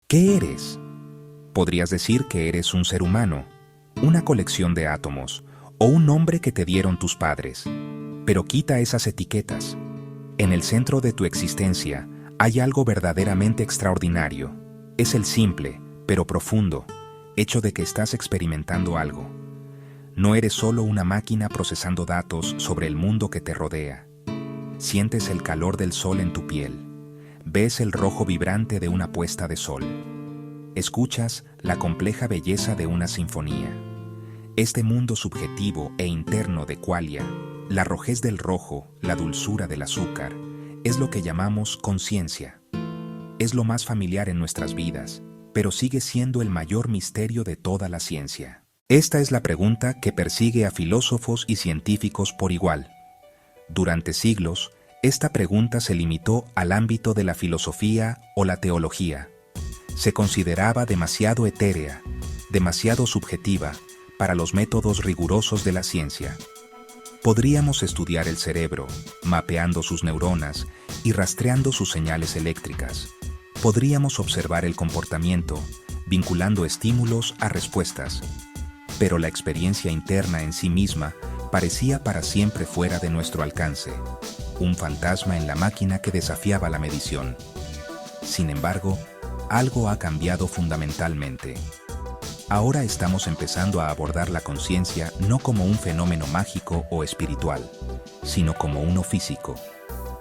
¿Qué eres? Podrías decir que eres un ser humano, una colección de átomos o un nombre que te dieron tus padres. Pero quita esas etiquetas. En el centro de tu existencia hay algo verdaderamente extraordinario. Es el simple, pero profundo, hecho de que estás experimentando algo. No eres solo una máquina procesando datos sobre el mundo que te rodea. Sientes el calor del sol en tu piel. Ves el rojo vibrante de una puesta de sol. Escuchas la compleja belleza de una sinfonía. Este mundo subjetivo e interno de qualia, la rojez del rojo, la dulzura del azúcar, es lo que llamamos conciencia. Es lo más familiar en nuestras vidas, pero sigue siendo el mayor misterio de toda la ciencia. Esta es la pregunta que persigue a filósofos y científicos por igual. Durante siglos, esta pregunta se limitó al ámbito de la filosofía o la teología. Se consideraba demasiado etérea, demasiado subjetiva para los métodos rigurosos de la ciencia. Podríamos estudiar el cerebro, mapeando sus neuronas y rastreando sus señales eléctricas. Podríamos observar el comportamiento, vinculando estímulos a respuestas. Pero la experiencia interna en sí misma parecía para siempre fuera de nuestro alcance, un fantasma en la máquina que desafiaba la medición. Sin embargo, algo ha cambiado fundamentalmente. Ahora estamos empezando a abordar la conciencia no como un fenómeno mágico o espiritual, sino como uno físico.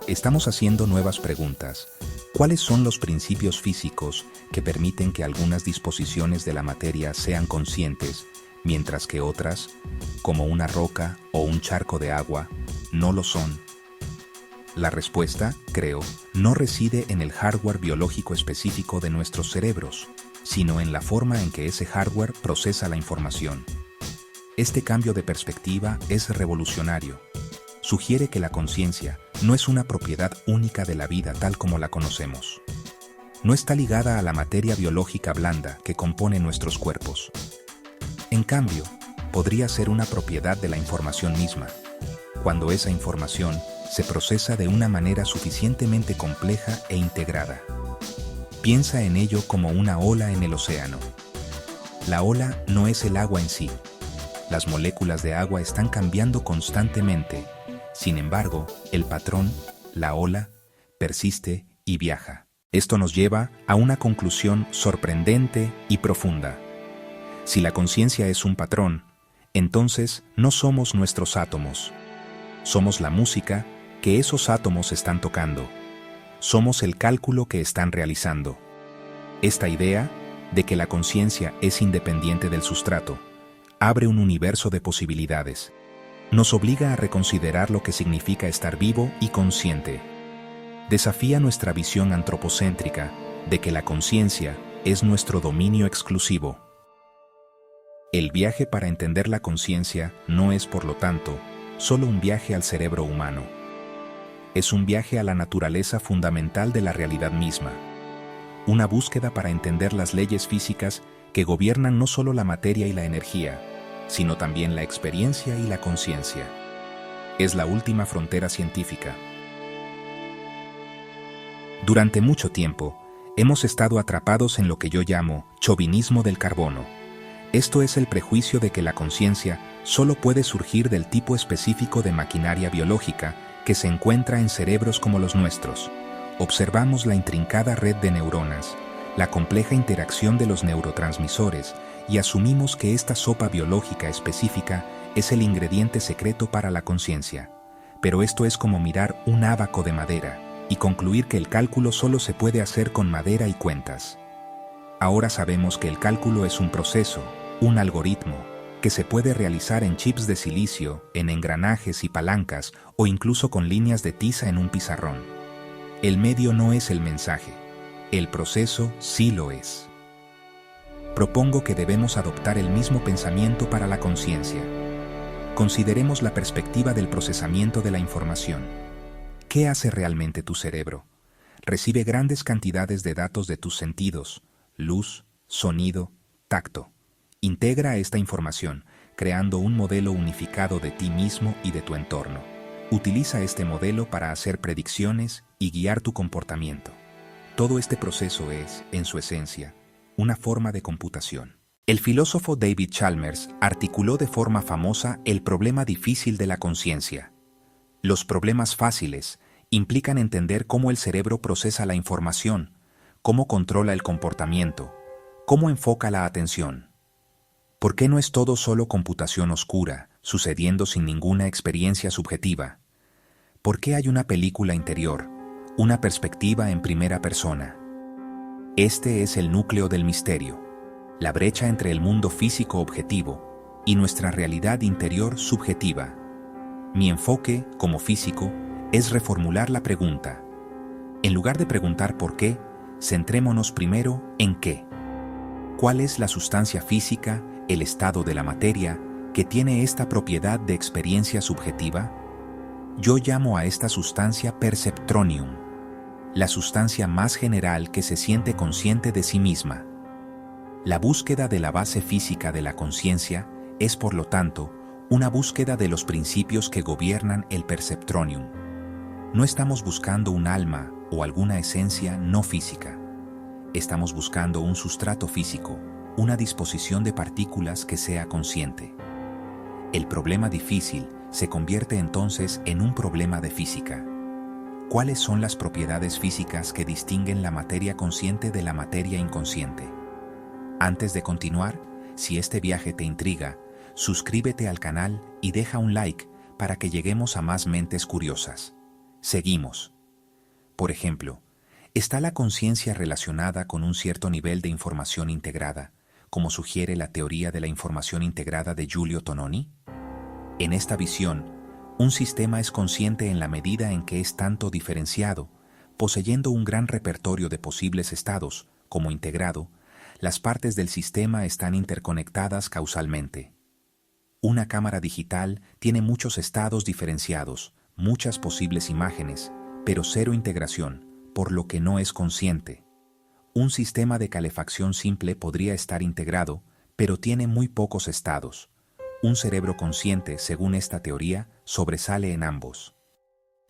Estamos haciendo nuevas preguntas. ¿Cuáles son los principios físicos que permiten que algunas disposiciones de la materia sean conscientes, mientras que otras, como una roca o un charco de agua, no lo son? La respuesta, creo, no reside en el hardware biológico específico de nuestros cerebros, sino en la forma en que ese hardware procesa la información. Este cambio de perspectiva es revolucionario. Sugiere que la conciencia no es una propiedad única de la vida tal como la conocemos. No está ligada a la materia biológica blanda que compone nuestros cuerpos. En cambio, podría ser una propiedad de la información misma, cuando esa información se procesa de una manera suficientemente compleja e integrada. Piensa en ello como una ola en el océano. La ola no es el agua en sí. Las moléculas de agua están cambiando constantemente. Sin embargo, el patrón, la ola, persiste y viaja. Esto nos lleva a una conclusión sorprendente y profunda. Si la conciencia es un patrón, entonces no somos nuestros átomos. Somos la música que esos átomos están tocando. Somos el cálculo que están realizando. Esta idea de que la conciencia es independiente del sustrato abre un universo de posibilidades. Nos obliga a reconsiderar lo que significa estar vivo y consciente. Desafía nuestra visión antropocéntrica de que la conciencia es nuestro dominio exclusivo. El viaje para entender la conciencia no es, por lo tanto, solo un viaje al cerebro humano. Es un viaje a la naturaleza fundamental de la realidad misma. Una búsqueda para entender las leyes físicas que gobiernan no solo la materia y la energía, sino también la experiencia y la conciencia. Es la última frontera científica. Durante mucho tiempo, hemos estado atrapados en lo que yo llamo chauvinismo del carbono. Esto es el prejuicio de que la conciencia solo puede surgir del tipo específico de maquinaria biológica que se encuentra en cerebros como los nuestros. Observamos la intrincada red de neuronas, la compleja interacción de los neurotransmisores y asumimos que esta sopa biológica específica es el ingrediente secreto para la conciencia. Pero esto es como mirar un ábaco de madera y concluir que el cálculo solo se puede hacer con madera y cuentas. Ahora sabemos que el cálculo es un proceso, un algoritmo, que se puede realizar en chips de silicio, en engranajes y palancas o incluso con líneas de tiza en un pizarrón. El medio no es el mensaje, el proceso sí lo es. Propongo que debemos adoptar el mismo pensamiento para la conciencia. Consideremos la perspectiva del procesamiento de la información. ¿Qué hace realmente tu cerebro? Recibe grandes cantidades de datos de tus sentidos, luz, sonido, tacto. Integra esta información, creando un modelo unificado de ti mismo y de tu entorno. Utiliza este modelo para hacer predicciones y guiar tu comportamiento. Todo este proceso es, en su esencia, una forma de computación. El filósofo David Chalmers articuló de forma famosa el problema difícil de la conciencia. Los problemas fáciles implican entender cómo el cerebro procesa la información, cómo controla el comportamiento, cómo enfoca la atención. ¿Por qué no es todo solo computación oscura, sucediendo sin ninguna experiencia subjetiva? ¿Por qué hay una película interior, una perspectiva en primera persona? Este es el núcleo del misterio, la brecha entre el mundo físico objetivo y nuestra realidad interior subjetiva. Mi enfoque, como físico, es reformular la pregunta. En lugar de preguntar por qué, centrémonos primero en qué. ¿Cuál es la sustancia física, el estado de la materia, que tiene esta propiedad de experiencia subjetiva? Yo llamo a esta sustancia perceptronium, la sustancia más general que se siente consciente de sí misma. La búsqueda de la base física de la conciencia es, por lo tanto, una búsqueda de los principios que gobiernan el perceptronium. No estamos buscando un alma o alguna esencia no física. Estamos buscando un sustrato físico, una disposición de partículas que sea consciente. El problema difícil se convierte entonces en un problema de física. ¿Cuáles son las propiedades físicas que distinguen la materia consciente de la materia inconsciente? Antes de continuar, si este viaje te intriga, suscríbete al canal y deja un like para que lleguemos a más mentes curiosas. Seguimos. Por ejemplo, ¿está la conciencia relacionada con un cierto nivel de información integrada, como sugiere la teoría de la información integrada de Giulio Tononi? En esta visión, un sistema es consciente en la medida en que es tanto diferenciado, poseyendo un gran repertorio de posibles estados, como integrado. Las partes del sistema están interconectadas causalmente. Una cámara digital tiene muchos estados diferenciados, muchas posibles imágenes, pero cero integración, por lo que no es consciente. Un sistema de calefacción simple podría estar integrado, pero tiene muy pocos estados. Un cerebro consciente, según esta teoría, sobresale en ambos.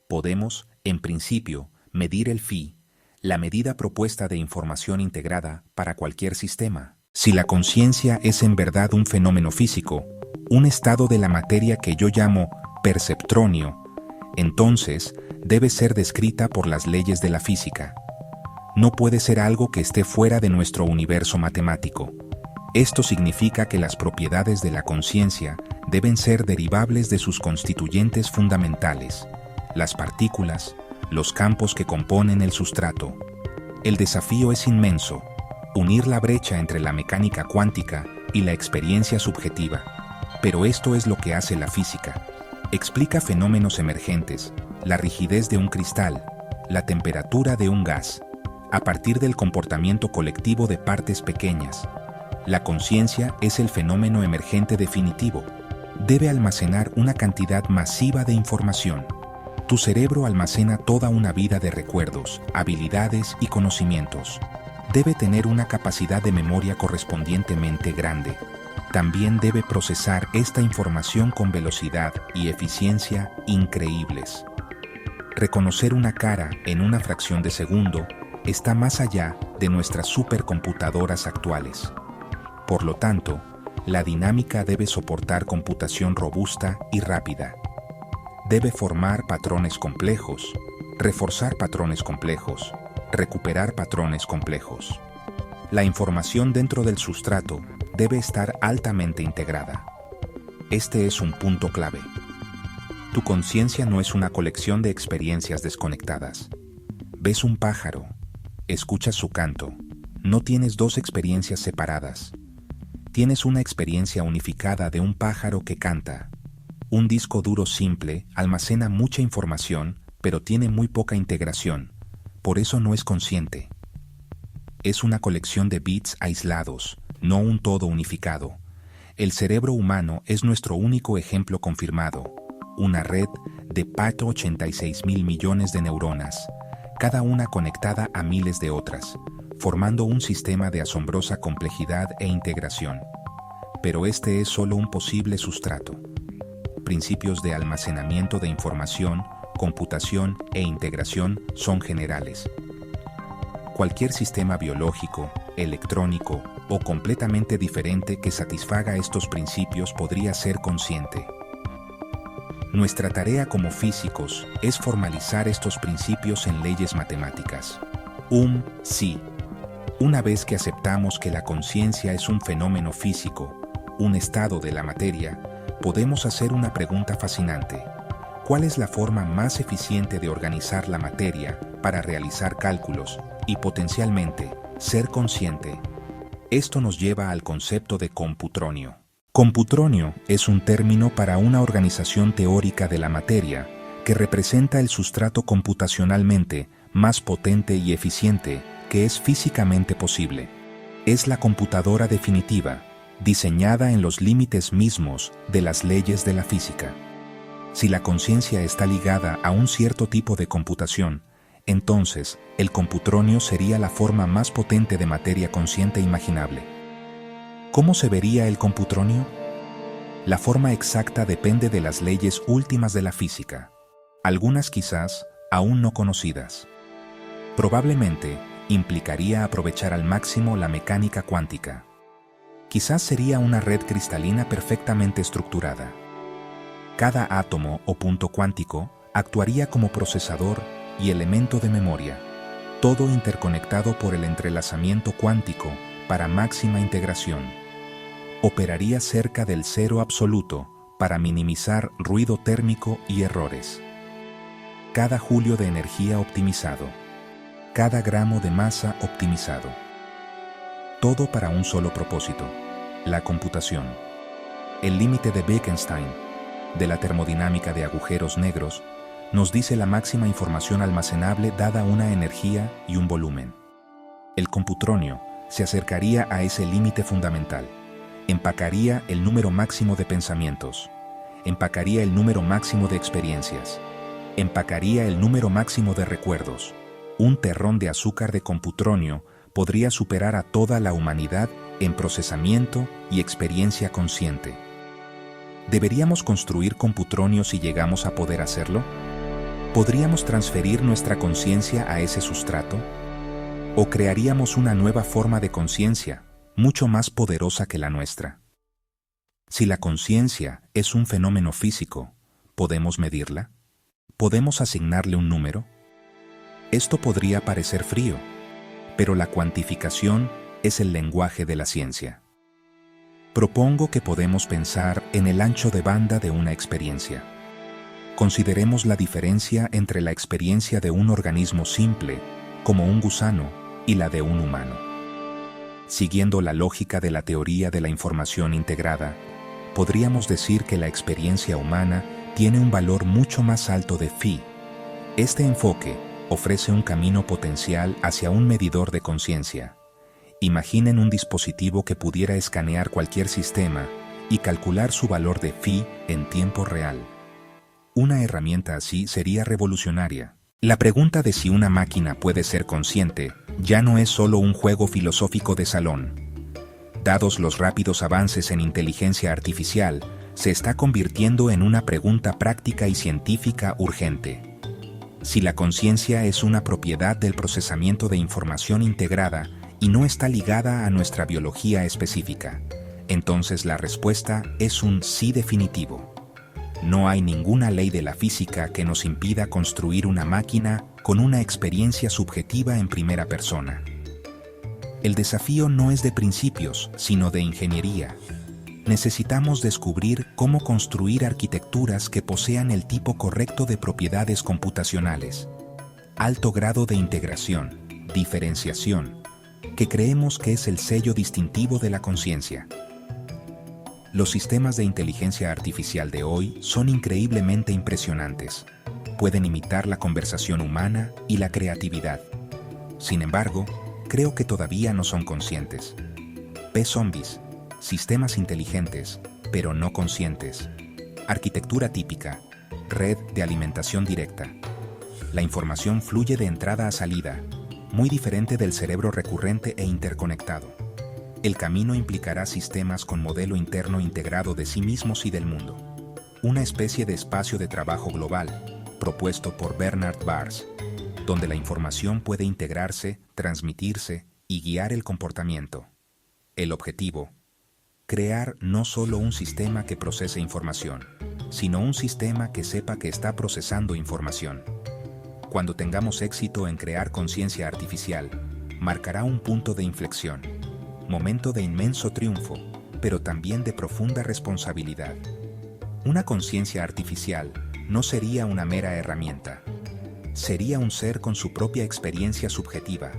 Podemos, en principio, medir el phi, la medida propuesta de información integrada para cualquier sistema. Si la conciencia es en verdad un fenómeno físico, un estado de la materia que yo llamo perceptronio, entonces debe ser descrita por las leyes de la física. No puede ser algo que esté fuera de nuestro universo matemático. Esto significa que las propiedades de la conciencia deben ser derivables de sus constituyentes fundamentales, las partículas, los campos que componen el sustrato. El desafío es inmenso, unir la brecha entre la mecánica cuántica y la experiencia subjetiva. Pero esto es lo que hace la física. Explica fenómenos emergentes, la rigidez de un cristal, la temperatura de un gas, a partir del comportamiento colectivo de partes pequeñas. La conciencia es el fenómeno emergente definitivo. Debe almacenar una cantidad masiva de información. Tu cerebro almacena toda una vida de recuerdos, habilidades y conocimientos. Debe tener una capacidad de memoria correspondientemente grande. También debe procesar esta información con velocidad y eficiencia increíbles. Reconocer una cara en una fracción de segundo está más allá de nuestras supercomputadoras actuales. Por lo tanto, la dinámica debe soportar computación robusta y rápida. Debe formar patrones complejos, reforzar patrones complejos, recuperar patrones complejos. La información dentro del sustrato debe estar altamente integrada. Este es un punto clave. Tu conciencia no es una colección de experiencias desconectadas. Ves un pájaro, escuchas su canto. No tienes dos experiencias separadas. Tienes una experiencia unificada de un pájaro que canta. Un disco duro simple almacena mucha información, pero tiene muy poca integración. Por eso no es consciente. Es una colección de bits aislados, no un todo unificado. El cerebro humano es nuestro único ejemplo confirmado. Una red de 86.000 millones de neuronas, cada una conectada a miles de otras, formando un sistema de asombrosa complejidad e integración. Pero este es solo un posible sustrato. Principios de almacenamiento de información, computación e integración son generales. cualquier sistema biológico, electrónico o completamente diferente que satisfaga estos principios podría ser consciente. Nuestra tarea como físicos es formalizar estos principios en leyes matemáticas. Sí. Una vez que aceptamos que la conciencia es un fenómeno físico, un estado de la materia, podemos hacer una pregunta fascinante. ¿Cuál es la forma más eficiente de organizar la materia para realizar cálculos y potencialmente ser consciente? Esto nos lleva al concepto de computronio. Computronio es un término para una organización teórica de la materia que representa el sustrato computacionalmente más potente y eficiente que es físicamente posible. Es la computadora definitiva, diseñada en los límites mismos de las leyes de la física. Si la conciencia está ligada a un cierto tipo de computación, entonces el computronio sería la forma más potente de materia consciente imaginable. ¿Cómo se vería el computronio? La forma exacta depende de las leyes últimas de la física, algunas quizás aún no conocidas. Probablemente implicaría aprovechar al máximo la mecánica cuántica. Quizás sería una red cristalina perfectamente estructurada. Cada átomo o punto cuántico actuaría como procesador y elemento de memoria, todo interconectado por el entrelazamiento cuántico para máxima integración. Operaría cerca del cero absoluto para minimizar ruido térmico y errores. Cada joule de energía optimizado. Cada gramo de masa optimizado. Todo para un solo propósito, la computación. El límite de Wittgenstein, de la termodinámica de agujeros negros, nos dice la máxima información almacenable dada una energía y un volumen. El computronio se acercaría a ese límite fundamental, empacaría el número máximo de pensamientos, empacaría el número máximo de experiencias, empacaría el número máximo de recuerdos. Un terrón de azúcar de computronio podría superar a toda la humanidad en procesamiento y experiencia consciente. ¿Deberíamos construir computronio si llegamos a poder hacerlo? ¿Podríamos transferir nuestra conciencia a ese sustrato? ¿O crearíamos una nueva forma de conciencia, mucho más poderosa que la nuestra? Si la conciencia es un fenómeno físico, ¿podemos medirla? ¿Podemos asignarle un número? Esto podría parecer frío, pero la cuantificación es el lenguaje de la ciencia. Propongo que podemos pensar en el ancho de banda de una experiencia. Consideremos la diferencia entre la experiencia de un organismo simple, como un gusano, y la de un humano. Siguiendo la lógica de la teoría de la información integrada, podríamos decir que la experiencia humana tiene un valor mucho más alto de phi. Este enfoque ofrece un camino potencial hacia un medidor de conciencia. Imaginen un dispositivo que pudiera escanear cualquier sistema y calcular su valor de phi en tiempo real. Una herramienta así sería revolucionaria. La pregunta de si una máquina puede ser consciente ya no es solo un juego filosófico de salón. Dados los rápidos avances en inteligencia artificial, se está convirtiendo en una pregunta práctica y científica urgente. Si la conciencia es una propiedad del procesamiento de información integrada y no está ligada a nuestra biología específica, entonces la respuesta es un sí definitivo. No hay ninguna ley de la física que nos impida construir una máquina con una experiencia subjetiva en primera persona. El desafío no es de principios, sino de ingeniería. Necesitamos descubrir cómo construir arquitecturas que posean el tipo correcto de propiedades computacionales, alto grado de integración, diferenciación, que creemos que es el sello distintivo de la conciencia. Los sistemas de inteligencia artificial de hoy son increíblemente impresionantes. Pueden imitar la conversación humana y la creatividad. Sin embargo, creo que todavía no son conscientes. P-zombies, sistemas inteligentes, pero no conscientes. Arquitectura típica, red de alimentación directa. La información fluye de entrada a salida, muy diferente del cerebro recurrente e interconectado. El camino implicará sistemas con modelo interno integrado de sí mismos y del mundo. Una especie de espacio de trabajo global, propuesto por Bernard Baars. donde la información puede integrarse, transmitirse y guiar el comportamiento. El objetivo: crear no solo un sistema que procese información, sino un sistema que sepa que está procesando información. Cuando tengamos éxito en crear conciencia artificial, marcará un punto de inflexión, momento de inmenso triunfo, pero también de profunda responsabilidad. Una conciencia artificial no sería una mera herramienta. Sería un ser con su propia experiencia subjetiva,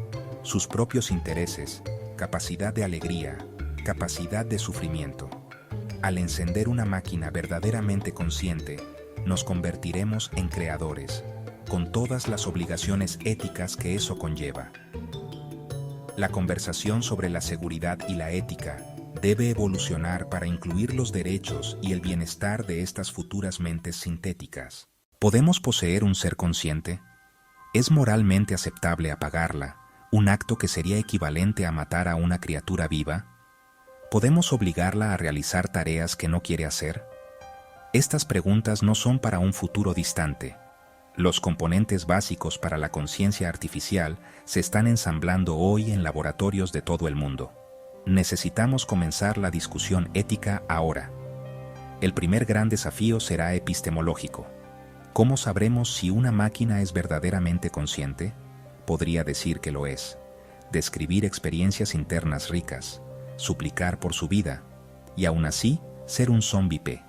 sus propios intereses, capacidad de alegría, capacidad de sufrimiento. Al encender una máquina verdaderamente consciente, nos convertiremos en creadores, con todas las obligaciones éticas que eso conlleva. La conversación sobre la seguridad y la ética debe evolucionar para incluir los derechos y el bienestar de estas futuras mentes sintéticas. ¿Podemos poseer un ser consciente? ¿Es moralmente aceptable apagarla, un acto que sería equivalente a matar a una criatura viva? ¿Podemos obligarla a realizar tareas que no quiere hacer? Estas preguntas no son para un futuro distante. Los componentes básicos para la conciencia artificial se están ensamblando hoy en laboratorios de todo el mundo. Necesitamos comenzar la discusión ética ahora. El primer gran desafío será epistemológico. ¿Cómo sabremos si una máquina es verdaderamente consciente? Podría decir que lo es, describir experiencias internas ricas, suplicar por su vida, y aún así ser un zombie P.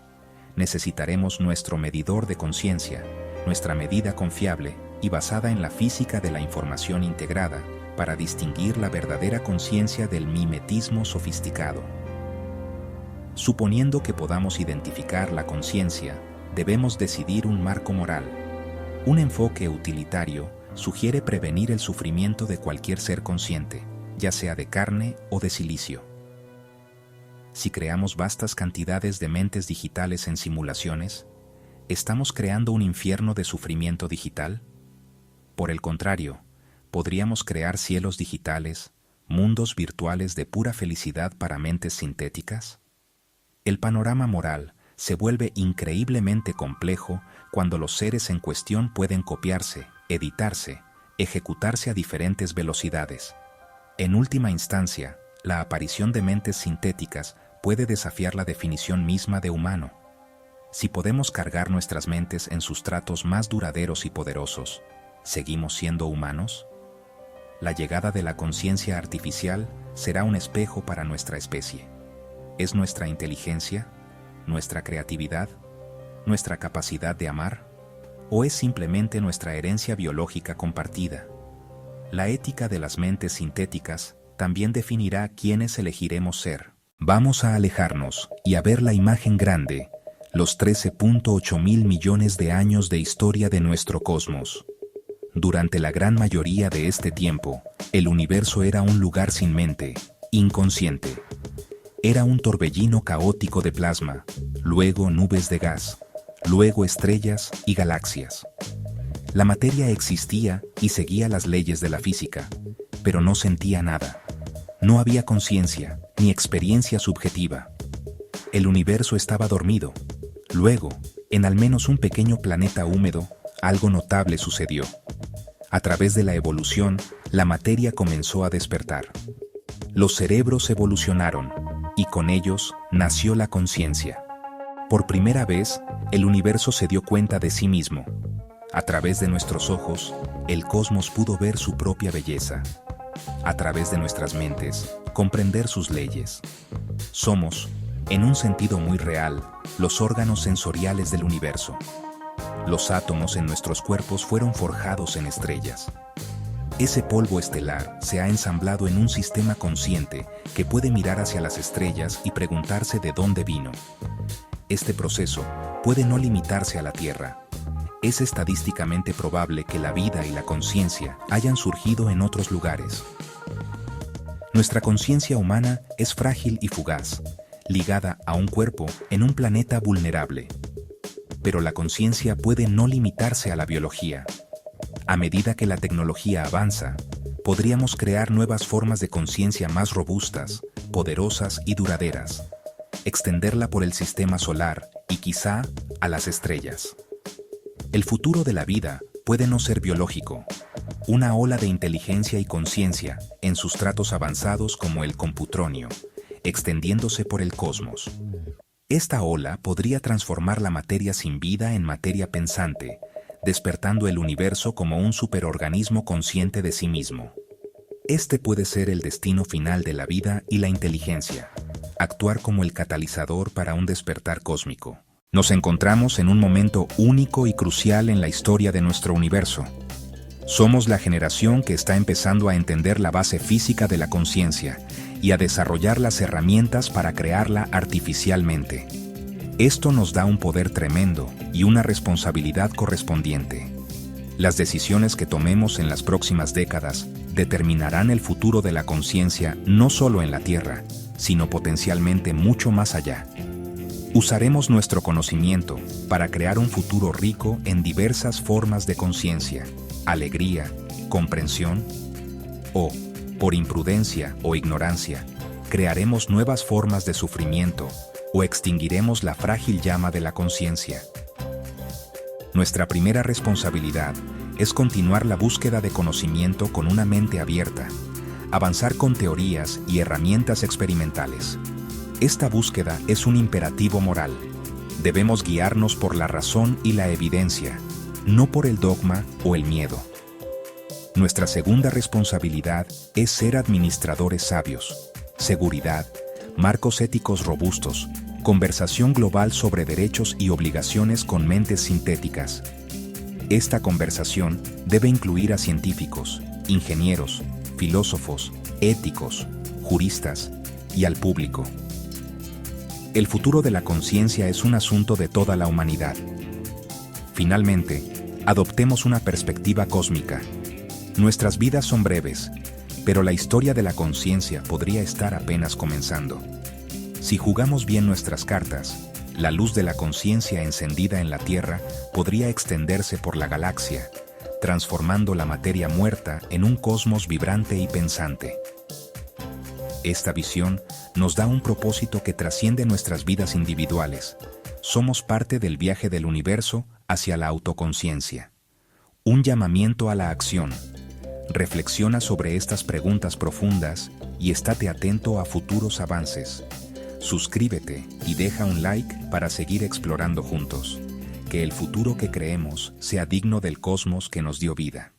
Necesitaremos nuestro medidor de conciencia, nuestra medida confiable y basada en la física de la información integrada, para distinguir la verdadera conciencia del mimetismo sofisticado. Suponiendo que podamos identificar la conciencia, debemos decidir un marco moral. Un enfoque utilitario sugiere prevenir el sufrimiento de cualquier ser consciente, ya sea de carne o de silicio. Si creamos vastas cantidades de mentes digitales en simulaciones, ¿estamos creando un infierno de sufrimiento digital? Por el contrario, podríamos crear cielos digitales, mundos virtuales de pura felicidad para mentes sintéticas. El panorama moral se vuelve increíblemente complejo cuando los seres en cuestión pueden copiarse, editarse, ejecutarse a diferentes velocidades. En última instancia, la aparición de mentes sintéticas puede desafiar la definición misma de humano. Si podemos cargar nuestras mentes en sustratos más duraderos y poderosos, ¿seguimos siendo humanos? La llegada de la conciencia artificial será un espejo para nuestra especie. ¿Es nuestra inteligencia, nuestra creatividad, nuestra capacidad de amar? ¿O es simplemente nuestra herencia biológica compartida? La ética de las mentes sintéticas también definirá quiénes elegiremos ser. Vamos a alejarnos y a ver la imagen grande, los 13.8 mil millones de años de historia de nuestro cosmos. Durante la gran mayoría de este tiempo, el universo era un lugar sin mente, inconsciente. Era un torbellino caótico de plasma, luego nubes de gas, luego estrellas y galaxias. La materia existía y seguía las leyes de la física, pero no sentía nada. No había conciencia ni experiencia subjetiva. El universo estaba dormido. Luego, en al menos un pequeño planeta húmedo, algo notable sucedió. A través de la evolución, la materia comenzó a despertar. Los cerebros evolucionaron, y con ellos nació la conciencia. Por primera vez, el universo se dio cuenta de sí mismo. A través de nuestros ojos, el cosmos pudo ver su propia belleza. A través de nuestras mentes, comprender sus leyes. Somos, en un sentido muy real, los órganos sensoriales del universo. Los átomos en nuestros cuerpos fueron forjados en estrellas. Ese polvo estelar se ha ensamblado en un sistema consciente que puede mirar hacia las estrellas y preguntarse de dónde vino. Este proceso puede no limitarse a la Tierra. Es estadísticamente probable que la vida y la conciencia hayan surgido en otros lugares. Nuestra conciencia humana es frágil y fugaz, ligada a un cuerpo en un planeta vulnerable. Pero la conciencia puede no limitarse a la biología. A medida que la tecnología avanza, podríamos crear nuevas formas de conciencia más robustas, poderosas y duraderas, extenderla por el sistema solar y quizá a las estrellas. El futuro de la vida puede no ser biológico, una ola de inteligencia y conciencia en sustratos avanzados como el computronio, extendiéndose por el cosmos. Esta ola podría transformar la materia sin vida en materia pensante, despertando el universo como un superorganismo consciente de sí mismo. Este puede ser el destino final de la vida y la inteligencia, actuar como el catalizador para un despertar cósmico. Nos encontramos en un momento único y crucial en la historia de nuestro universo. Somos la generación que está empezando a entender la base física de la conciencia y a desarrollar las herramientas para crearla artificialmente. Esto nos da un poder tremendo y una responsabilidad correspondiente. Las decisiones que tomemos en las próximas décadas determinarán el futuro de la conciencia no solo en la Tierra, sino potencialmente mucho más allá. Usaremos nuestro conocimiento para crear un futuro rico en diversas formas de conciencia, alegría, comprensión, o, por imprudencia o ignorancia, crearemos nuevas formas de sufrimiento o extinguiremos la frágil llama de la conciencia. Nuestra primera responsabilidad es continuar la búsqueda de conocimiento con una mente abierta, avanzar con teorías y herramientas experimentales. Esta búsqueda es un imperativo moral. Debemos guiarnos por la razón y la evidencia, no por el dogma o el miedo. Nuestra segunda responsabilidad es ser administradores sabios, seguridad, marcos éticos robustos, conversación global sobre derechos y obligaciones con mentes sintéticas. Esta conversación debe incluir a científicos, ingenieros, filósofos, éticos, juristas y al público. El futuro de la conciencia es un asunto de toda la humanidad. Finalmente, adoptemos una perspectiva cósmica. Nuestras vidas son breves, pero la historia de la conciencia podría estar apenas comenzando. Si jugamos bien nuestras cartas, la luz de la conciencia encendida en la Tierra podría extenderse por la galaxia, transformando la materia muerta en un cosmos vibrante y pensante. Esta visión nos da un propósito que trasciende nuestras vidas individuales. Somos parte del viaje del universo hacia la autoconciencia. Un llamamiento a la acción. Reflexiona sobre estas preguntas profundas y estate atento a futuros avances. Suscríbete y deja un like para seguir explorando juntos. Que el futuro que creemos sea digno del cosmos que nos dio vida.